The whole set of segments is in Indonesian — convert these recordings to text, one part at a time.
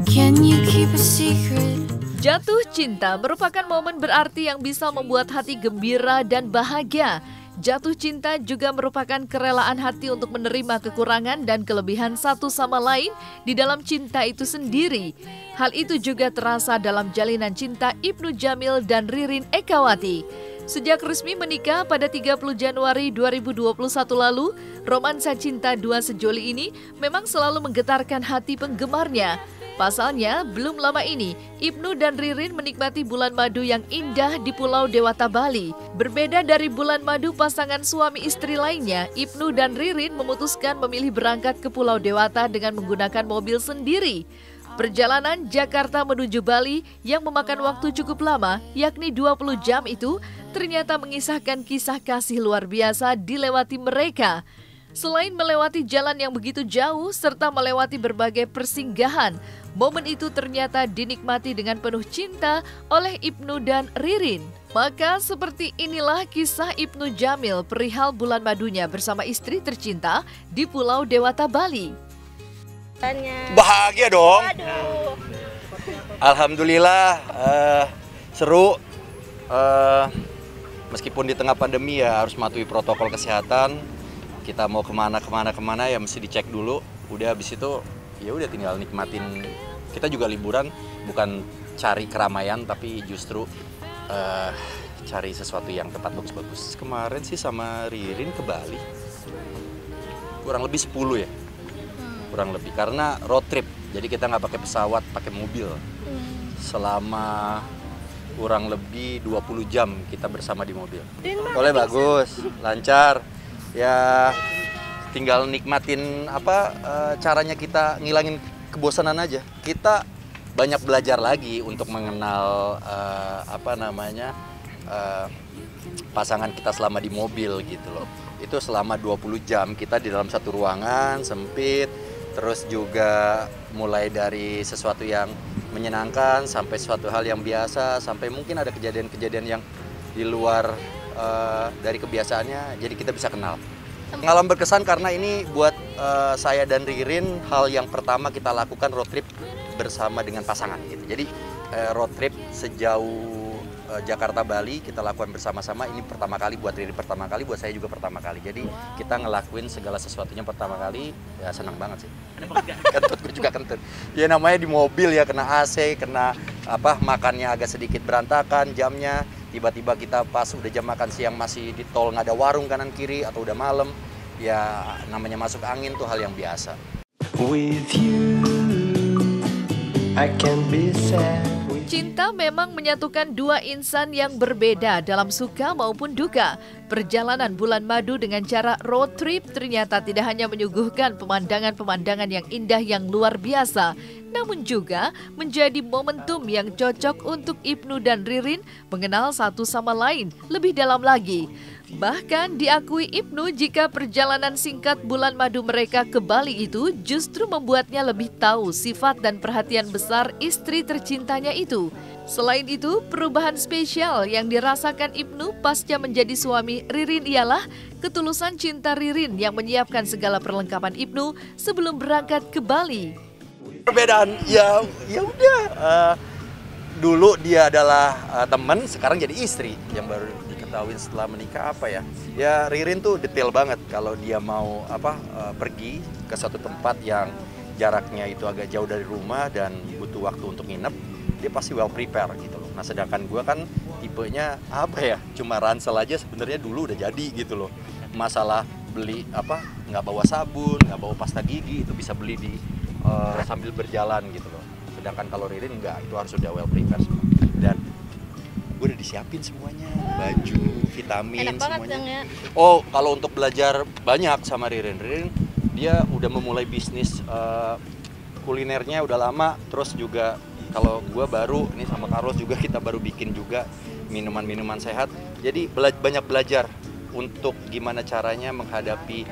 Can you keep a secret? Jatuh cinta merupakan momen berarti yang bisa membuat hati gembira dan bahagia. Jatuh cinta juga merupakan kerelaan hati untuk menerima kekurangan dan kelebihan satu sama lain di dalam cinta itu sendiri. Hal itu juga terasa dalam jalinan cinta Ibnu Jamil dan Ririn Ekawati. Sejak resmi menikah pada 30 Januari 2021 lalu, romansa cinta dua sejoli ini memang selalu menggetarkan hati penggemarnya. Pasalnya, belum lama ini, Ibnu dan Ririn menikmati bulan madu yang indah di Pulau Dewata, Bali. Berbeda dari bulan madu pasangan suami istri lainnya, Ibnu dan Ririn memutuskan memilih berangkat ke Pulau Dewata dengan menggunakan mobil sendiri. Perjalanan Jakarta menuju Bali yang memakan waktu cukup lama, yakni 20 jam itu, ternyata mengisahkan kisah kasih luar biasa dilewati mereka. Selain melewati jalan yang begitu jauh serta melewati berbagai persinggahan, momen itu ternyata dinikmati dengan penuh cinta oleh Ibnu dan Ririn. Maka seperti inilah kisah Ibnu Jamil perihal bulan madunya bersama istri tercinta di Pulau Dewata, Bali. Bahagia dong. Aduh. Alhamdulillah, seru. Meskipun di tengah pandemi ya harus mematuhi protokol kesehatan. Kita mau kemana ya mesti dicek dulu. Udah habis itu ya udah tinggal nikmatin. Kita juga liburan bukan cari keramaian tapi justru cari sesuatu yang tempat bagus-bagus. Kemarin sih sama Ririn ke Bali. Kurang lebih 10 ya. Kurang lebih karena road trip. Jadi kita nggak pakai pesawat, pakai mobil. Selama kurang lebih 20 jam kita bersama di mobil. Oleh bagus, lancar. Ya tinggal nikmatin caranya kita ngilangin kebosanan aja. Kita banyak belajar lagi untuk mengenal pasangan kita selama di mobil gitu loh. Itu selama 20 jam kita di dalam satu ruangan sempit, terus juga mulai dari sesuatu yang menyenangkan sampai suatu hal yang biasa, sampai mungkin ada kejadian-kejadian yang di luar dari kebiasaannya, jadi kita bisa kenal. Pengalaman berkesan karena ini buat saya dan Ririn hal yang pertama kita lakukan road trip bersama dengan pasangan gitu. Jadi road trip sejauh Jakarta Bali kita lakukan bersama-sama. Ini pertama kali buat Ririn, pertama kali buat saya juga pertama kali. Jadi kita ngelakuin segala sesuatunya pertama kali, ya senang banget sih. Kentut, gue juga kentut. Ya namanya di mobil ya kena AC, kena makannya agak sedikit berantakan jamnya. Tiba-tiba kita pas udah jam makan siang masih di tol nggak ada warung kanan kiri atau udah malam, ya namanya masuk angin tuh hal yang biasa. With you, I can be sad. Cinta memang menyatukan dua insan yang berbeda dalam suka maupun duka. Perjalanan bulan madu dengan cara road trip ternyata tidak hanya menyuguhkan pemandangan-pemandangan yang indah yang luar biasa, namun juga menjadi momentum yang cocok untuk Ibnu dan Ririn mengenal satu sama lain lebih dalam lagi. Bahkan diakui Ibnu jika perjalanan singkat bulan madu mereka ke Bali itu justru membuatnya lebih tahu sifat dan perhatian besar istri tercintanya itu. Selain itu, perubahan spesial yang dirasakan Ibnu pasca menjadi suami Ririn ialah ketulusan cinta Ririn yang menyiapkan segala perlengkapan Ibnu sebelum berangkat ke Bali. Perbedaan ya udah. Dulu dia adalah teman, sekarang jadi istri. Yang baru diketahui setelah menikah ya Ririn tuh detail banget kalau dia mau pergi ke suatu tempat yang jaraknya itu agak jauh dari rumah dan butuh waktu untuk nginep, dia pasti well prepare gitu loh. Nah sedangkan gue kan tipenya cuma ransel aja sebenarnya dulu udah jadi gitu loh. Masalah beli nggak bawa sabun, nggak bawa pasta gigi, itu bisa beli di sambil berjalan gitu loh. Sedangkan kalau Ririn enggak, itu harus udah well prepared semua. Dan gue udah disiapin semuanya, baju, vitamin, enak semuanya. Banget, ya. Oh, kalau untuk belajar banyak sama Ririn, dia udah memulai bisnis kulinernya udah lama. Terus juga kalau gue baru, ini sama Carlos juga kita baru bikin juga minuman-minuman sehat. Jadi banyak belajar untuk gimana caranya menghadapi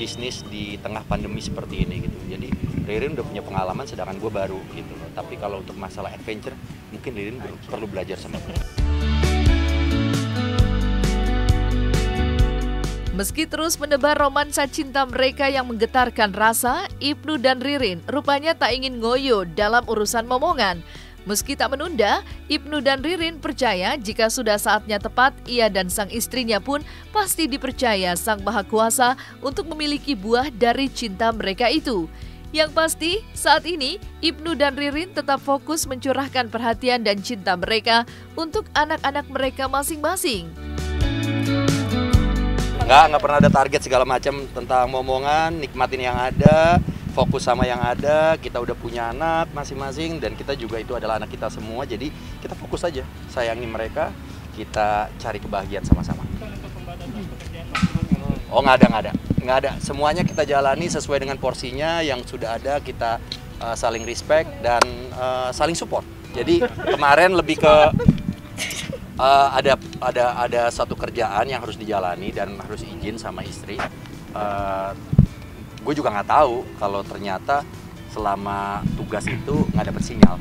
bisnis di tengah pandemi seperti ini gitu. Jadi Ririn udah punya pengalaman sedangkan gue baru gitu loh. Tapi kalau untuk masalah adventure mungkin Ririn perlu belajar sama gue. Meski terus menebar romansa cinta mereka yang menggetarkan rasa, Ibnu dan Ririn rupanya tak ingin ngoyo dalam urusan momongan. Meski tak menunda, Ibnu dan Ririn percaya jika sudah saatnya tepat, ia dan sang istrinya pun pasti dipercaya Sang Maha Kuasa untuk memiliki buah dari cinta mereka itu. Yang pasti, saat ini Ibnu dan Ririn tetap fokus mencurahkan perhatian dan cinta mereka untuk anak-anak mereka masing-masing. Nggak pernah ada target segala macam tentang momongan, nikmatin yang ada, fokus sama yang ada. Kita udah punya anak masing-masing dan kita juga itu adalah anak kita semua, jadi kita fokus aja, sayangi mereka, kita cari kebahagiaan sama-sama. Oh nggak ada. Semuanya kita jalani sesuai dengan porsinya yang sudah ada, kita saling respect dan saling support. Jadi kemarin lebih ke ada satu kerjaan yang harus dijalani dan harus izin sama istri. Gue juga nggak tahu kalau ternyata selama tugas itu nggak dapet sinyal.